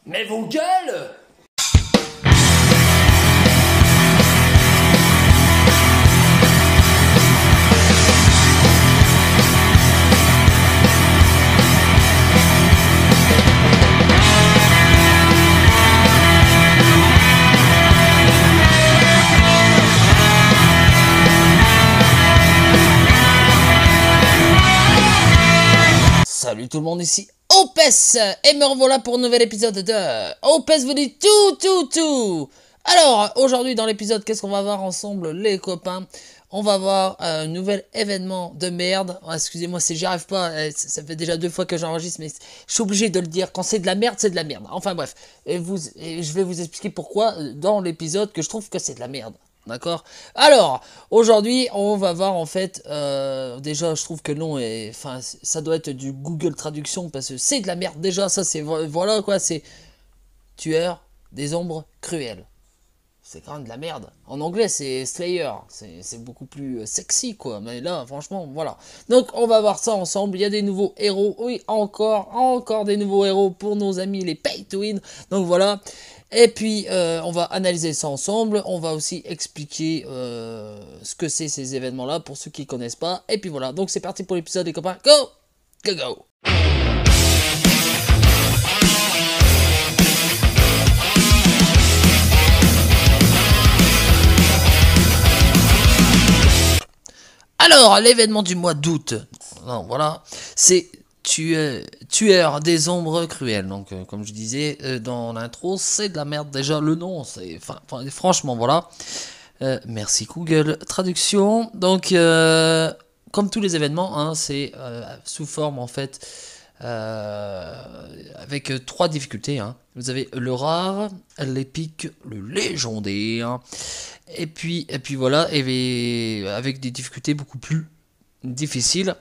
Mais vos gueules! Salut tout le monde, ici Opes, et me revoilà pour un nouvel épisode de Opes vous dit tout. Alors, aujourd'hui dans l'épisode, qu'est-ce qu'on va voir ensemble les copains? On va voir un nouvel événement de merde. Oh, excusez-moi si j'y arrive pas, ça fait déjà 2 fois que j'enregistre, mais je suis obligé de le dire. Quand c'est de la merde, c'est de la merde. Enfin bref, et je vais vous expliquer pourquoi dans l'épisode que je trouve que c'est de la merde. D'accord. Alors, aujourd'hui, on va voir en fait, déjà je trouve que le nom est, enfin, ça doit être du Google Traduction parce que c'est de la merde. Déjà, ça c'est, voilà quoi, c'est tueur des ombres cruelles. C'est quand même de la merde. En anglais, c'est Slayer, c'est beaucoup plus sexy quoi. Mais là, franchement, voilà. Donc, on va voir ça ensemble. Il y a des nouveaux héros. Oui, encore des nouveaux héros pour nos amis les Pay to Win. Donc voilà. Et puis, on va analyser ça ensemble. On va aussi expliquer ce que c'est ces événements-là pour ceux qui ne connaissent pas. Et puis voilà. Donc, c'est parti pour l'épisode, les copains. Go! Alors, l'événement du mois d'août. Voilà. C'est tueur des ombres cruelles. Donc, comme je disais dans l'intro, c'est de la merde. Déjà, le nom, c'est franchement, voilà. Merci Google Traduction. Donc, comme tous les événements, hein, c'est sous forme, en fait, avec 3 difficultés. Hein. Vous avez le rare, l'épique, le légendaire. Et puis voilà, et avec des difficultés beaucoup plus difficiles.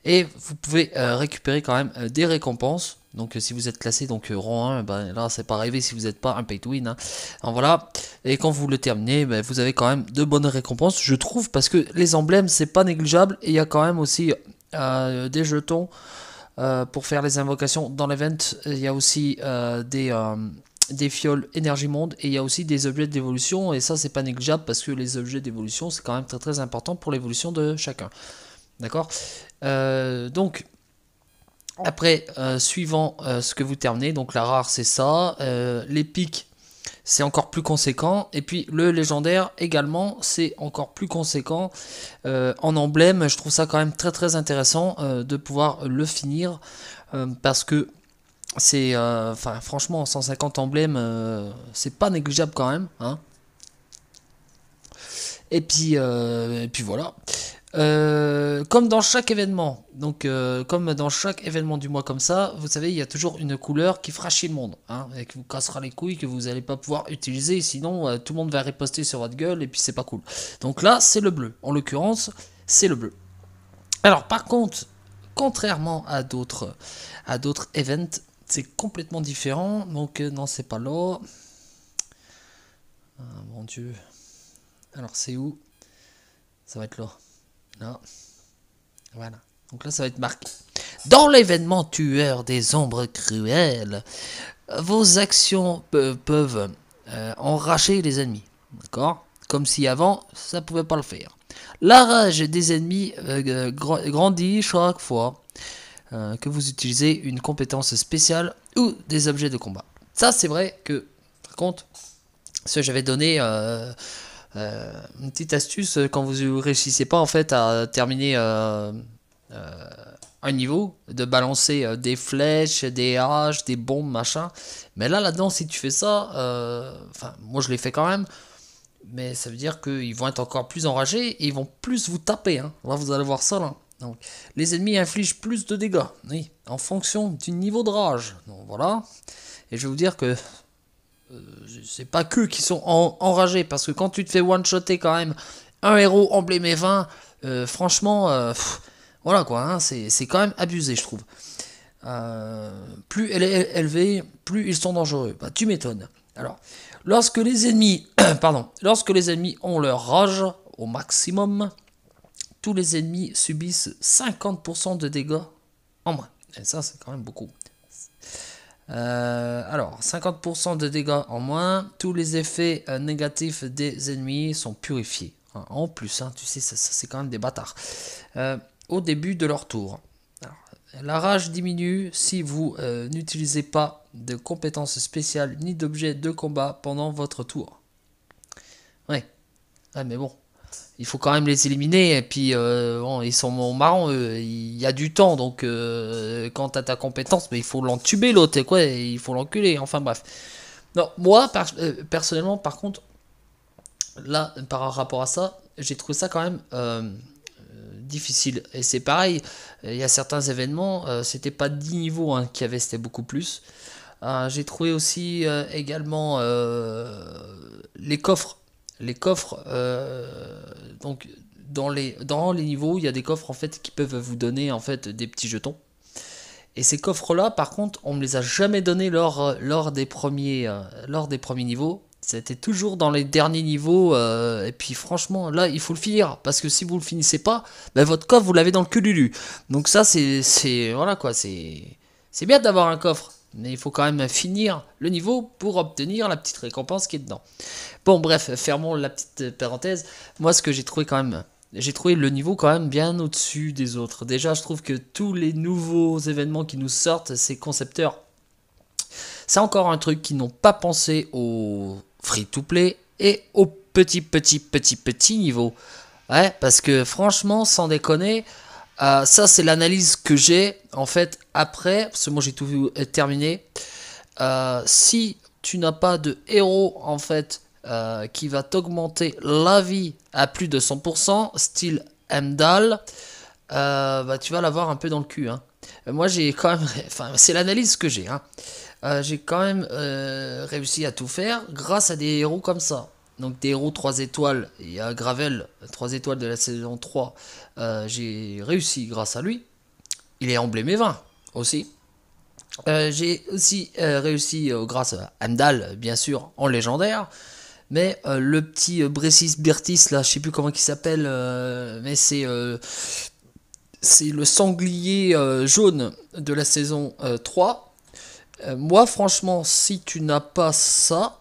Et vous pouvez récupérer quand même des récompenses. Donc si vous êtes classé donc rang 1, ben, là c'est pas rêvé si vous n'êtes pas un pay to win. Hein. Alors, voilà. Et quand vous le terminez, ben, vous avez quand même de bonnes récompenses, je trouve, parce que les emblèmes c'est pas négligeable. Et il y a quand même aussi des jetons pour faire les invocations dans l'event. Il y a aussi des fioles énergie monde, et il y a aussi des objets d'évolution, et ça c'est pas négligeable parce que les objets d'évolution c'est quand même très très important pour l'évolution de chacun. D'accord. Donc après, suivant ce que vous terminez, donc la rare c'est ça, l'épique c'est encore plus conséquent, et puis le légendaire également c'est encore plus conséquent en emblème. Je trouve ça quand même très très intéressant de pouvoir le finir parce que c'est, franchement, 150 emblèmes, c'est pas négligeable quand même, hein. Et puis voilà. Comme dans chaque événement, donc comme dans chaque événement du mois comme ça, vous savez, il y a toujours une couleur qui fera chier le monde, hein, et qui vous cassera les couilles, que vous n'allez pas pouvoir utiliser, sinon tout le monde va riposter sur votre gueule, et puis c'est pas cool. Donc là, c'est le bleu. En l'occurrence, c'est le bleu. Alors par contre, contrairement à d'autres events, c'est complètement différent. Donc non, c'est pas là. Ah, mon dieu. Alors c'est où? Ça va être là. Là. Voilà. Donc là ça va être marqué. Dans l'événement tueur des ombres cruelles, vos actions peuvent enrager les ennemis. D'accord? Comme si avant ça pouvait pas le faire. La rage des ennemis grandit chaque fois que vous utilisez une compétence spéciale ou des objets de combat. Ça c'est vrai que, par contre, j'avais donné une petite astuce quand vous réussissez pas en fait à terminer un niveau, de balancer des flèches, des haches, des bombes, machin. Mais là-dedans, si tu fais ça, moi je l'ai fait quand même, mais ça veut dire qu'ils vont être encore plus enragés et ils vont plus vous taper. Hein. Là, vous allez voir ça là. Donc, les ennemis infligent plus de dégâts, oui, en fonction du niveau de rage. Donc voilà. Et je vais vous dire que c'est pas qu'eux qui sont enragés, parce que quand tu te fais one-shotter quand même un héros emblémé 20, Franchement, voilà quoi, hein, c'est quand même abusé, je trouve. Plus elle est élevée, plus ils sont dangereux. Bah, tu m'étonnes. Alors, lorsque les ennemis, pardon, lorsque les ennemis ont leur rage au maximum, tous les ennemis subissent 50% de dégâts en moins. Et ça, c'est quand même beaucoup. Alors, 50% de dégâts en moins, tous les effets négatifs des ennemis sont purifiés. Hein, en plus, hein, tu sais, ça c'est quand même des bâtards. Au début de leur tour. Alors, la rage diminue si vous n'utilisez pas de compétences spéciales ni d'objets de combat pendant votre tour. Ouais, ouais mais bon. Il faut quand même les éliminer, et puis bon, ils sont marrants, il y a du temps, donc quand t'as ta compétence, mais il faut l'entuber l'autre, et quoi, il faut l'enculer, enfin bref. Non, moi, personnellement, par contre, là, par rapport à ça, j'ai trouvé ça quand même difficile, et c'est pareil, il y a certains événements, c'était pas 10 niveaux hein, qu'il y avait, c'était beaucoup plus. J'ai trouvé aussi également les coffres. Les coffres, donc dans les niveaux, il y a des coffres en fait qui peuvent vous donner en fait des petits jetons. Et ces coffres-là, par contre, on me les a jamais donnés lors des premiers niveaux. C'était toujours dans les derniers niveaux. Et puis franchement, là, il faut le finir. Parce que si vous le finissez pas, ben, votre coffre, vous l'avez dans le cululu. Donc ça, voilà quoi, c'est bien d'avoir un coffre. Mais il faut quand même finir le niveau pour obtenir la petite récompense qui est dedans. Bon, bref, fermons la petite parenthèse. Moi, ce que j'ai trouvé quand même, j'ai trouvé le niveau quand même bien au-dessus des autres. Déjà, je trouve que tous les nouveaux événements qui nous sortent, ces concepteurs, c'est encore un truc qui n'ont pas pensé au free-to-play et au petit niveau. Ouais, parce que franchement, sans déconner, ça c'est l'analyse que j'ai en fait après, parce que moi j'ai tout terminé. Si tu n'as pas de héros en fait qui va t'augmenter la vie à plus de 100%, style Emdal, bah, tu vas l'avoir un peu dans le cul. Hein. Moi j'ai quand même, enfin c'est l'analyse que j'ai. Hein. J'ai quand même réussi à tout faire grâce à des héros comme ça. Donc des héros 3 étoiles, il y a Gravel, 3 étoiles de la saison 3, j'ai réussi grâce à lui. Il est emblémé 20 aussi. J'ai aussi réussi grâce à Amdal, bien sûr, en légendaire. Mais le petit Bressis Bertis, là, je sais plus comment il s'appelle, mais c'est le sanglier jaune de la saison 3. Moi, franchement, si tu n'as pas ça,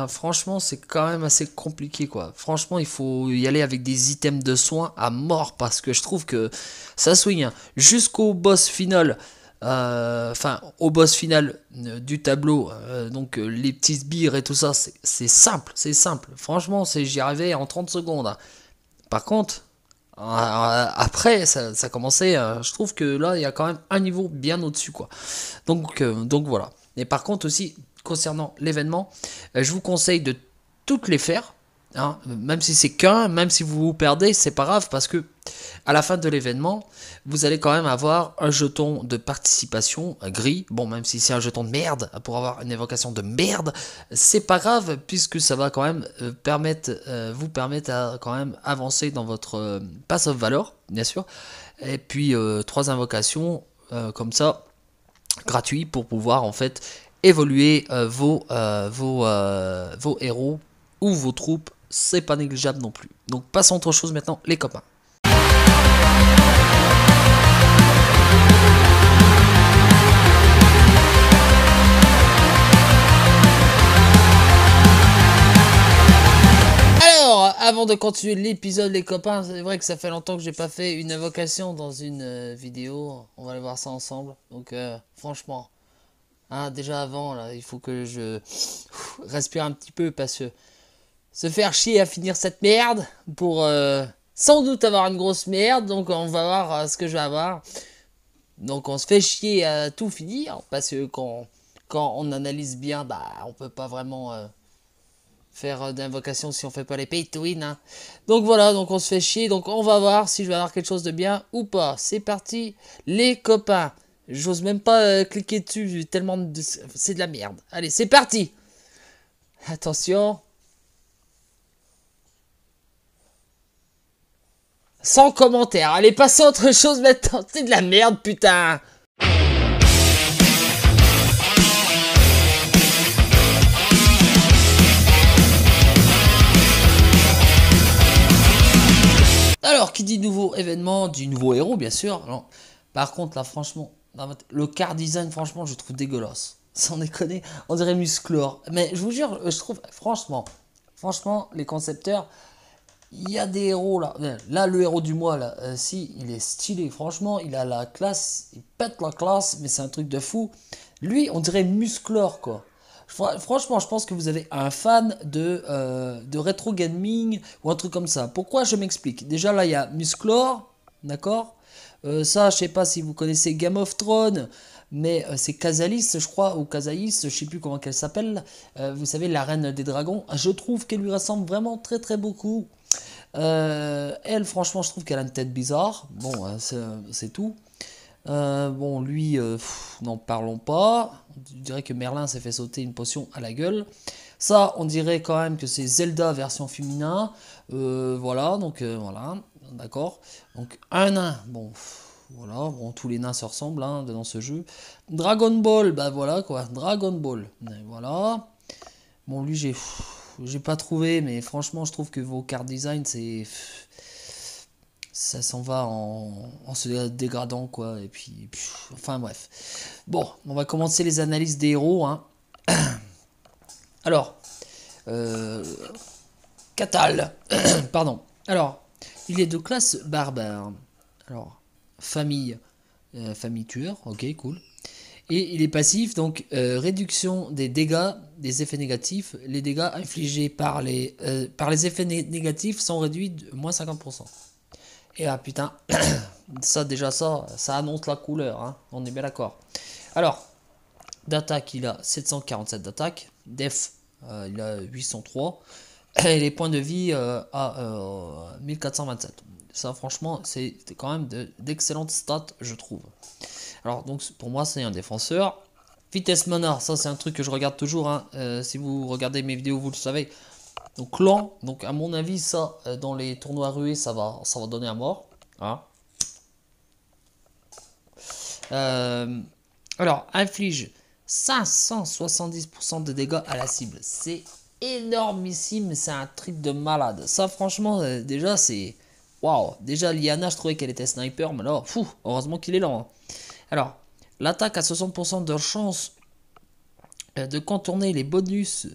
franchement, c'est quand même assez compliqué, quoi. Franchement, il faut y aller avec des items de soins à mort, parce que je trouve que ça swing. Hein. Jusqu'au boss final, enfin, au boss final du tableau, donc les petits sbires et tout ça, c'est simple, c'est simple. Franchement, j'y arrivais en 30 secondes. Hein. Par contre, après, ça commençait, je trouve que là, il y a quand même un niveau bien au-dessus, quoi. Donc voilà. Et par contre aussi, concernant l'événement, je vous conseille de toutes les faire. Hein, même si c'est qu'un, même si vous vous perdez, c'est pas grave parce que à la fin de l'événement, vous allez quand même avoir un jeton de participation gris. Bon, même si c'est un jeton de merde pour avoir une évocation de merde, c'est pas grave puisque ça va quand même vous permettre à quand même avancer dans votre pass of valor, bien sûr. Et puis 3 invocations comme ça gratuit pour pouvoir en fait évoluer vos héros ou vos troupes, c'est pas négligeable non plus. Donc passons à autre chose maintenant, les copains. Alors, avant de continuer l'épisode, les copains, c'est vrai que ça fait longtemps que j'ai pas fait une invocation dans une vidéo. On va aller voir ça ensemble. Donc, franchement, hein, déjà avant, là, il faut que je respire un petit peu parce que se faire chier à finir cette merde pour sans doute avoir une grosse merde. Donc, on va voir ce que je vais avoir. Donc, on se fait chier à tout finir parce que quand on analyse bien, bah, on peut pas vraiment faire d'invocation si on fait pas les pay to win. Hein. Donc voilà, donc on se fait chier. Donc on va voir si je vais avoir quelque chose de bien ou pas. C'est parti, les copains. J'ose même pas cliquer dessus, tellement c'est de la merde. Allez, c'est parti. Attention. Sans commentaire. Allez, passez à autre chose maintenant. C'est de la merde, putain. Alors, qui dit nouveau événement, dit nouveau héros, bien sûr. Non. Par contre, là, franchement, le car design, franchement, je trouve dégueulasse. Sans déconner, on dirait Musclor. Mais je vous jure, je trouve, franchement, les concepteurs, il y a des héros là. Là, le héros du mois, là, si, il est stylé. Franchement, il a la classe, il pète la classe, mais c'est un truc de fou. Lui, on dirait Musclor, quoi. Franchement, je pense que vous avez un fan de rétro gaming ou un truc comme ça. Pourquoi? Je m'explique. Déjà, là, il y a Musclor, d'accord? Ça, je sais pas si vous connaissez Game of Thrones, mais c'est Casalis, je crois, ou Casaïs, je sais plus comment qu'elle s'appelle. Vous savez, la reine des dragons. Je trouve qu'elle lui ressemble vraiment très très beaucoup. Elle, franchement, je trouve qu'elle a une tête bizarre. Bon, c'est tout. Bon, lui, n'en parlons pas. On dirait que Merlin s'est fait sauter une potion à la gueule. Ça, on dirait quand même que c'est Zelda version féminin. Voilà, donc voilà, d'accord. Donc un nain, bon, voilà, bon, tous les nains se ressemblent hein, dans ce jeu. Dragon Ball, bah voilà quoi, Dragon Ball, voilà. Bon, lui, j'ai pas trouvé, mais franchement, je trouve que vos card design, ça s'en va en se dégradant quoi et puis enfin bref, bon on va commencer les analyses des héros hein. Alors Catal pardon, alors il est de classe barbare, alors famille famille tueur, ok cool, et il est passif donc réduction des dégâts des effets négatifs, les dégâts infligés par les effets négatifs sont réduits de moins 50%. Et ah putain, ça déjà ça annonce la couleur, hein, on est bien d'accord. Alors, d'attaque, il a 747 d'attaque, def, il a 803, et les points de vie à 1427. Ça franchement, c'est quand même d'excellentes stats, je trouve. Alors donc pour moi c'est un défenseur. Vitesse mana, ça c'est un truc que je regarde toujours, hein. Si vous regardez mes vidéos vous le savez. Donc lent, donc à mon avis ça dans les tournois rués ça va donner à mort. Hein. Alors inflige 570% de dégâts à la cible. C'est énormissime, c'est un truc de malade. Ça franchement déjà c'est... Waouh. Déjà Liana je trouvais qu'elle était sniper, mais là, fou, heureusement qu'il est lent. Hein. Alors, l'attaque a 60% de chance de contourner les bonus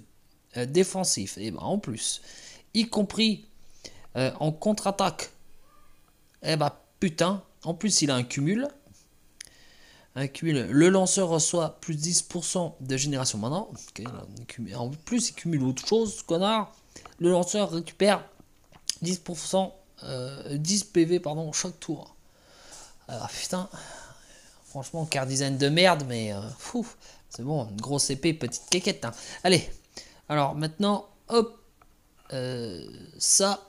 défensif, et ben en plus, y compris en contre-attaque, et ben putain, en plus il a un cumul. Le lanceur reçoit plus 10% de génération mana. Okay, en plus il cumule autre chose, connard. Le lanceur récupère 10%, 10 PV pardon, chaque tour. Alors putain, franchement, car design de merde, mais fou, c'est bon, une grosse épée, petite quéquette. Hein. Allez, alors maintenant, hop, Saorise.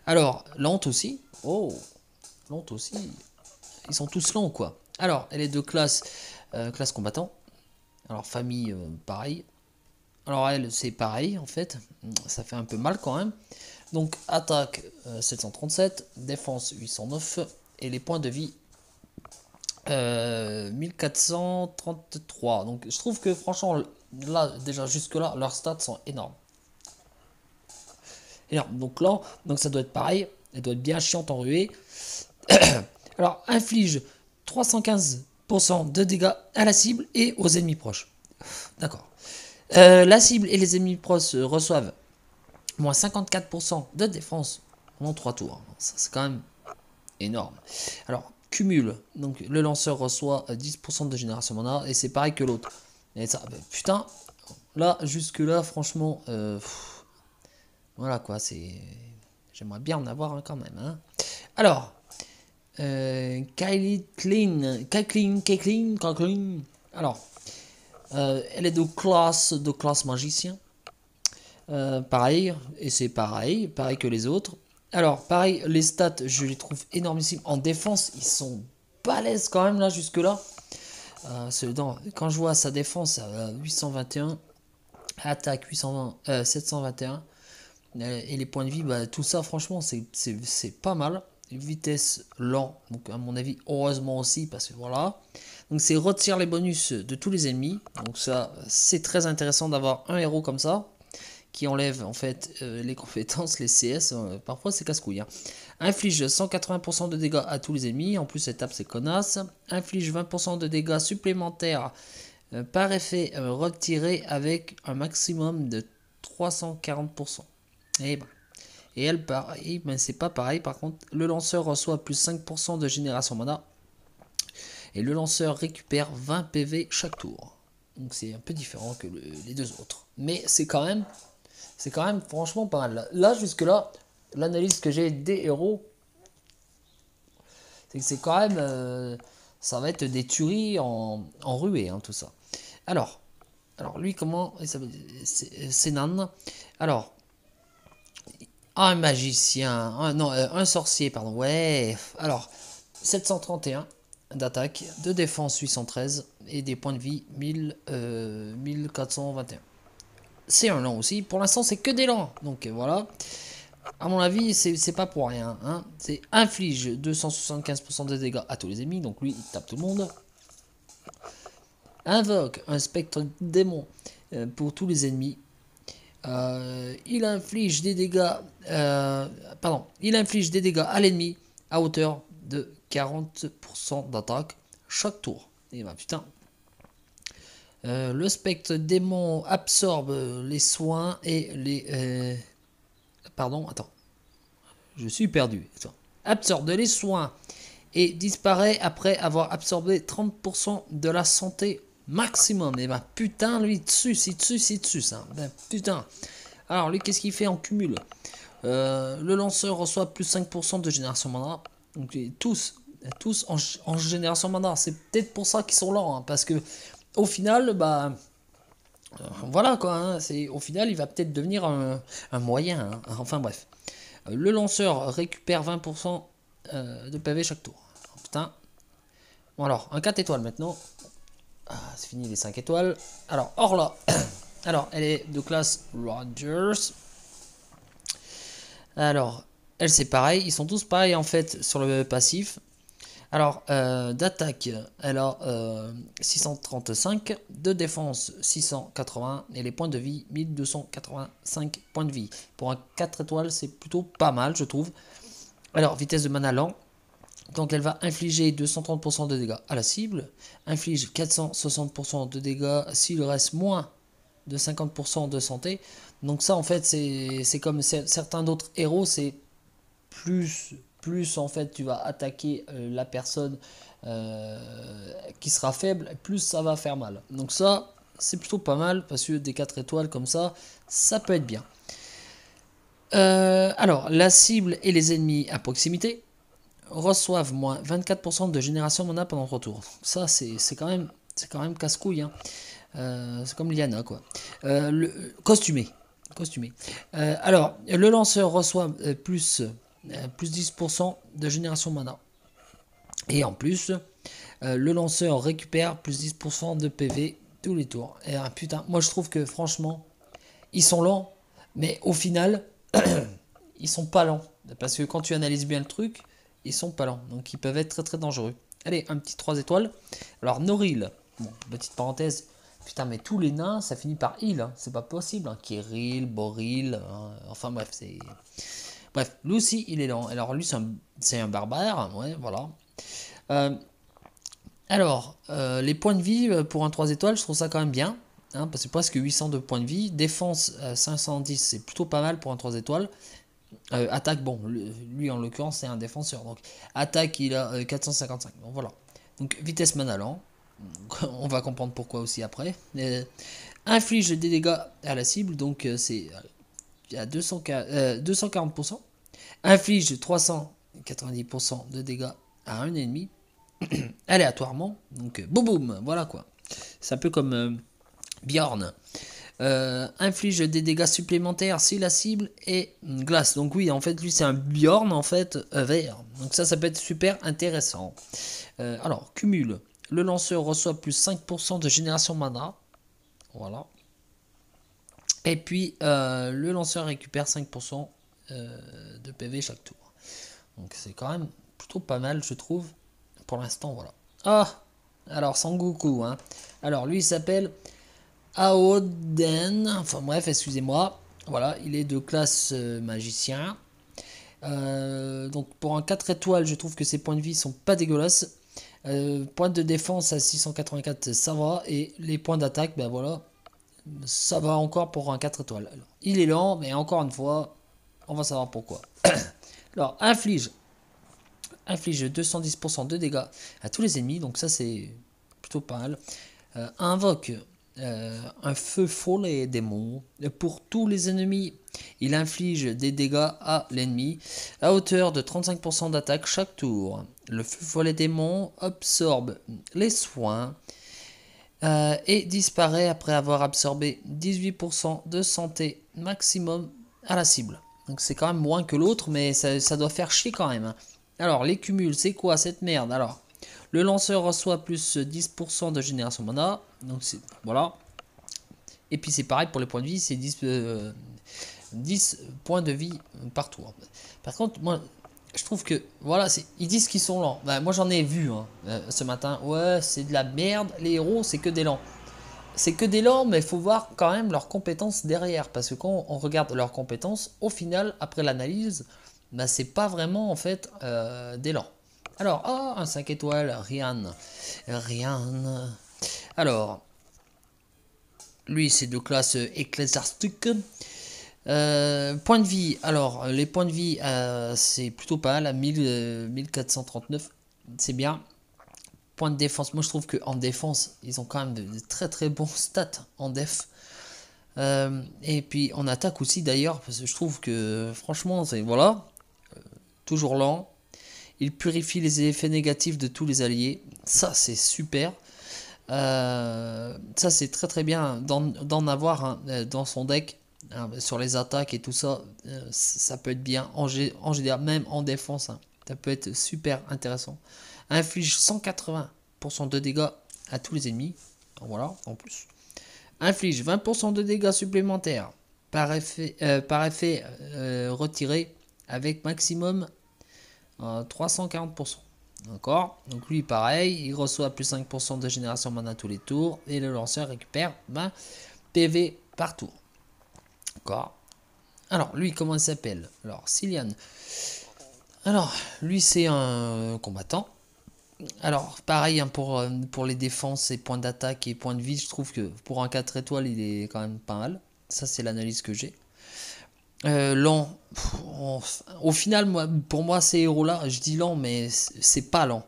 Alors, lente aussi. Oh, lente aussi. Ils sont tous lents, quoi. Alors, elle est de classe, classe combattant. Alors, famille, pareil. Alors, elle, c'est pareil, en fait. Ça fait un peu mal, quand même. Donc, attaque, 737. Défense, 809. Et les points de vie, 1433. Donc je trouve que franchement là déjà jusque là leurs stats sont énormes. Donc là donc ça doit être pareil, elle doit être bien chiante en ruée. Alors inflige 315% de dégâts à la cible et aux ennemis proches. D'accord. La cible et les ennemis proches reçoivent moins 54% de défense en 3 tours. Ça c'est quand même énorme. Alors cumule. Donc le lanceur reçoit 10% de génération mana et c'est pareil que l'autre. Et ça, putain, là jusque là franchement, voilà quoi, c'est, j'aimerais bien en avoir un quand même. Hein. Alors, Caitlyn. Alors, elle est de classe magicien. Pareil, et c'est pareil que les autres. Alors, pareil, les stats, je les trouve énormissimes. En défense, ils sont balèzes quand même, là, jusque-là. Quand je vois sa défense à 821, attaque 721, Et les points de vie, bah, tout ça, franchement, c'est pas mal. Vitesse lent, donc à mon avis, heureusement aussi, parce que voilà. Donc c'est retire les bonus de tous les ennemis. Donc ça, c'est très intéressant d'avoir un héros comme ça, qui enlève en fait les compétences, les CS. Parfois, c'est casse-couille. Hein. Inflige 180% de dégâts à tous les ennemis. En plus, cette tape, c'est connasse. Inflige 20% de dégâts supplémentaires par effet retiré avec un maximum de 340%. Et ben, et elle pareil, mais c'est pas pareil. Par contre, le lanceur reçoit plus 5% de génération mana. Et le lanceur récupère 20 PV chaque tour. Donc c'est un peu différent que les deux autres. Mais c'est quand même franchement pas mal. Là jusque là, l'analyse que j'ai des héros, c'est que c'est quand même, ça va être des tueries en ruée, hein, tout ça. Alors lui comment il s'appelle? C'est Nan. Alors un magicien, non, un sorcier, pardon. Ouais. Alors 731 d'attaque, de défense 813 et des points de vie 1421. C'est un lent aussi. Pour l'instant, c'est que des lents. Donc voilà. À mon avis, c'est pas pour rien. Hein. C'est inflige 275% de dégâts à tous les ennemis. Donc lui, il tape tout le monde. Invoque un spectre démon pour tous les ennemis. Il inflige des dégâts. Il inflige des dégâts à l'ennemi à hauteur de 40% d'attaque chaque tour. Et bah putain. Le spectre démon absorbe les soins et les. Pardon, attends. Je suis perdu. Attends. Absorbe les soins et disparaît après avoir absorbé 30% de la santé maximum. Et bah putain, lui, dessus, ça. Ben, putain. Alors, lui, qu'est-ce qu'il fait en cumul? Le lanceur reçoit plus 5% de génération mana. Donc, tous en génération mana. C'est peut-être pour ça qu'ils sont lents. Hein, parce que, au final, bah. Voilà quoi. Hein, au final, il va peut-être devenir un moyen. Hein, enfin, bref. Le lanceur récupère 20% de PV chaque tour. Oh, putain. Bon, alors, un 4 étoiles maintenant. Ah, c'est fini les 5 étoiles. Alors, Orla. Alors, elle est de classe Rogers. Alors, elle c'est pareil. Ils sont tous pareils en fait sur le passif. Alors, d'attaque, elle a 635. De défense, 680. Et les points de vie, 1285 points de vie. Pour un 4 étoiles, c'est plutôt pas mal, je trouve. Alors, vitesse de mana lent. Donc, elle va infliger 230% de dégâts à la cible. Inflige 460% de dégâts s'il reste moins de 50% de santé. Donc ça en fait c'est comme certains d'autres héros, c'est plus en fait tu vas attaquer la personne qui sera faible, plus ça va faire mal. Donc ça c'est plutôt pas mal parce que des 4 étoiles comme ça peut être bien. Alors la cible et les ennemis à proximité reçoivent moins 24% de génération mana pendant 3 tours. Ça c'est quand même casse-couille. Hein. C'est comme Liana quoi. Costumé. Alors, le lanceur reçoit plus 10% de génération mana. Et en plus, le lanceur récupère plus 10% de PV tous les tours. Et putain, moi je trouve que franchement, ils sont lents, mais au final, ils sont pas lents. Parce que quand tu analyses bien le truc, ils sont pas lents. Donc ils peuvent être très très dangereux. Allez, un petit 3 étoiles. Alors, Noril, bon, petite parenthèse. Putain, mais tous les nains, ça finit par il. Hein. C'est pas possible. Hein. Kirill, Boril. Hein. Enfin bref, c'est. Bref, lui aussi, il est lent. Alors lui, c'est un barbare. Ouais, voilà. Les points de vie pour un 3 étoiles, je trouve ça quand même bien. Hein, parce que presque 800 de points de vie. Défense 510, c'est plutôt pas mal pour un 3 étoiles. Attaque, bon, lui en l'occurrence, c'est un défenseur. Donc, attaque, il a 455. Donc voilà. Donc, vitesse mana lent. On va comprendre pourquoi aussi après. Inflige des dégâts à la cible, donc c'est à 240%. Inflige 390% de dégâts à un ennemi aléatoirement. Donc boum boum, voilà quoi. C'est un peu comme Bjorn. Inflige des dégâts supplémentaires si la cible est glace. Donc oui, en fait, lui c'est un Bjorn en fait vert. Donc ça peut être super intéressant. Alors, cumul. Le lanceur reçoit plus 5% de génération mana. Voilà. Et puis le lanceur récupère 5% de PV chaque tour. Donc c'est quand même plutôt pas mal, je trouve. Pour l'instant, voilà. Ah, alors Sangoku, hein. Alors lui, il s'appelle Aoden. Enfin bref, excusez-moi. Voilà, il est de classe magicien. Donc pour un 4 étoiles, je trouve que ses points de vie sont pas dégueulasses. Points de défense à 684, ça va. Et les points d'attaque, ben voilà, ça va encore pour un 4 étoiles. Alors, il est lent, mais encore une fois, on va savoir pourquoi. Alors, inflige 210% de dégâts à tous les ennemis, donc ça c'est plutôt pas mal. Invoque un feu follet démon pour tous les ennemis. Il inflige des dégâts à l'ennemi à hauteur de 35% d'attaque chaque tour. Le feu follet démon absorbe les soins et disparaît après avoir absorbé 18% de santé maximum à la cible. Donc c'est quand même moins que l'autre, mais ça doit faire chier quand même, hein. Alors, les cumuls, c'est quoi cette merde? Alors, le lanceur reçoit plus 10% de génération mana. Donc, voilà. Et puis, c'est pareil pour les points de vie, c'est 10 points de vie par tour. Par contre, moi, je trouve que, voilà, ils disent qu'ils sont lents. Ben, moi, j'en ai vu hein, ce matin. Ouais, c'est de la merde. Les héros, c'est que des lents. C'est que des lents, mais il faut voir quand même leurs compétences derrière. Parce que quand on regarde leurs compétences, au final, après l'analyse, bah, c'est pas vraiment en fait des lents. Alors, oh, un 5 étoiles, Rian. Rian. Alors, lui, c'est de classe ecclésiastique. Point de vie, alors, les points de vie, c'est plutôt pas mal, à 1439. C'est bien. Point de défense, moi je trouve qu'en défense, ils ont quand même de très très bons stats en def. Et puis en attaque aussi d'ailleurs, parce que je trouve que franchement, c'est voilà, toujours lent. Il purifie les effets négatifs de tous les alliés. Ça, c'est super. Ça, c'est très très bien d'en avoir hein, dans son deck. Hein, sur les attaques et tout ça, ça peut être bien en général, même en défense. Hein, ça peut être super intéressant. Inflige 180% de dégâts à tous les ennemis. Voilà, en plus. Inflige 20% de dégâts supplémentaires par effet retiré avec maximum 340%. D'accord. Donc lui pareil, il reçoit plus 5% de génération mana tous les tours et le lanceur récupère 20 PV par tour. D'accord. Alors lui comment il s'appelle? Alors Cillian. Alors lui c'est un combattant. Alors pareil hein, pour les défenses et points d'attaque et points de vie, je trouve que pour un 4 étoiles il est quand même pas mal. Ça c'est l'analyse que j'ai. Lent. Au final, pour moi, ces héros-là, je dis lent, mais c'est pas lent.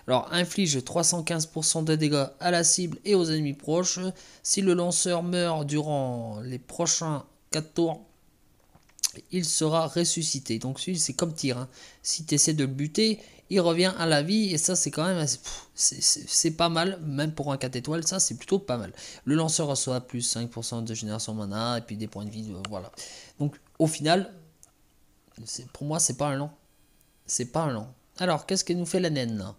Alors, inflige 315% de dégâts à la cible et aux ennemis proches. Si le lanceur meurt durant les prochains 4 tours, il sera ressuscité. Donc, c'est comme tir. Hein. Si tu essaies de le buter, il revient à la vie. Et ça, c'est quand même c'est pas mal. Même pour un 4 étoiles, ça, c'est plutôt pas mal. Le lanceur reçoit plus 5% de génération mana et puis des points de vie. Voilà. Donc, au final, pour moi, c'est pas un lent. C'est pas un lent. Alors, qu'est-ce qu'il nous fait la naine là?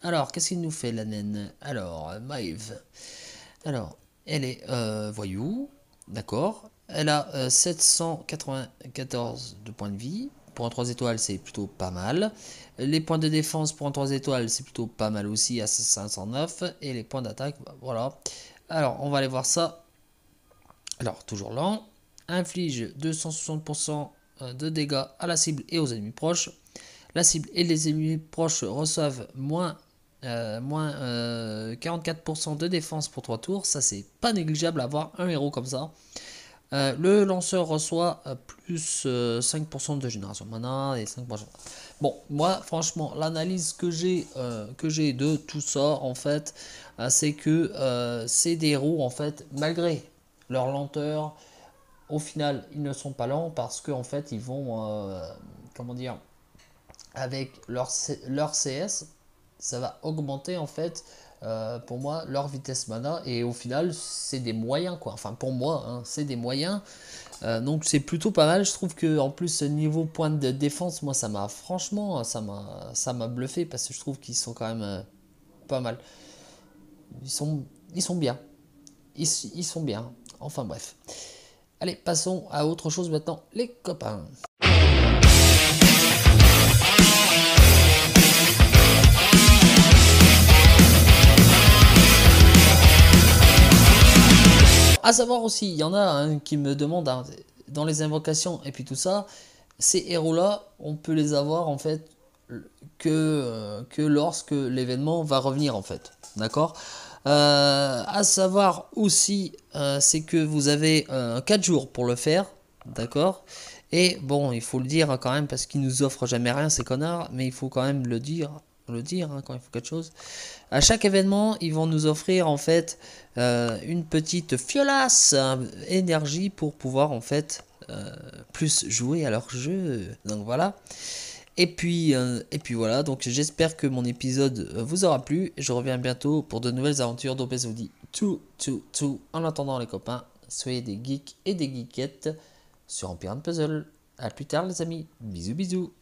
Alors, qu'est-ce qu'il nous fait la naine? Alors, Maeve. Alors, elle est voyou. D'accord. Elle a 794 de points de vie. Pour un 3 étoiles, c'est plutôt pas mal. Les points de défense pour un 3 étoiles, c'est plutôt pas mal aussi à 509. Et les points d'attaque, voilà. Alors, on va aller voir ça. Alors, toujours lent. Inflige 260% de dégâts à la cible et aux ennemis proches. La cible et les ennemis proches reçoivent moins 44% de défense pour 3 tours. Ça, c'est pas négligeable avoir un héros comme ça. Le lanceur reçoit plus 5% de génération mana et 5%. Bon, moi, franchement, l'analyse que j'ai de tout ça, en fait, c'est que c'est des héros, en fait, malgré leur lenteur, au final, ils ne sont pas lents parce qu'en fait, ils vont, comment dire, avec leur CS, ça va augmenter en fait pour moi leur vitesse mana et au final c'est des moyens quoi, enfin pour moi hein, c'est des moyens. Donc c'est plutôt pas mal, je trouve que en plus niveau point de défense moi ça m'a franchement ça m'a bluffé parce que je trouve qu'ils sont quand même pas mal, ils sont bien, ils sont bien, enfin bref. Allez, passons à autre chose maintenant, les copains. À savoir aussi, il y en a qui me demandent dans les invocations et puis tout ça, ces héros-là, on peut les avoir en fait que lorsque l'événement va revenir en fait. D'accord. À savoir aussi, c'est que vous avez 4 jours pour le faire. D'accord. Et bon, il faut le dire quand même parce qu'ils nous offrent jamais rien ces connards, mais il faut quand même le dire quand il faut quelque chose. À chaque événement, ils vont nous offrir en fait une petite fiolasse énergie pour pouvoir en fait plus jouer à leur jeu. Donc voilà. Et puis voilà, donc j'espère que mon épisode vous aura plu. Je reviens bientôt pour de nouvelles aventures d'Obesodi. Tout. En attendant les copains, soyez des geeks et des geekettes sur Empire and Puzzle. A plus tard les amis. Bisous bisous.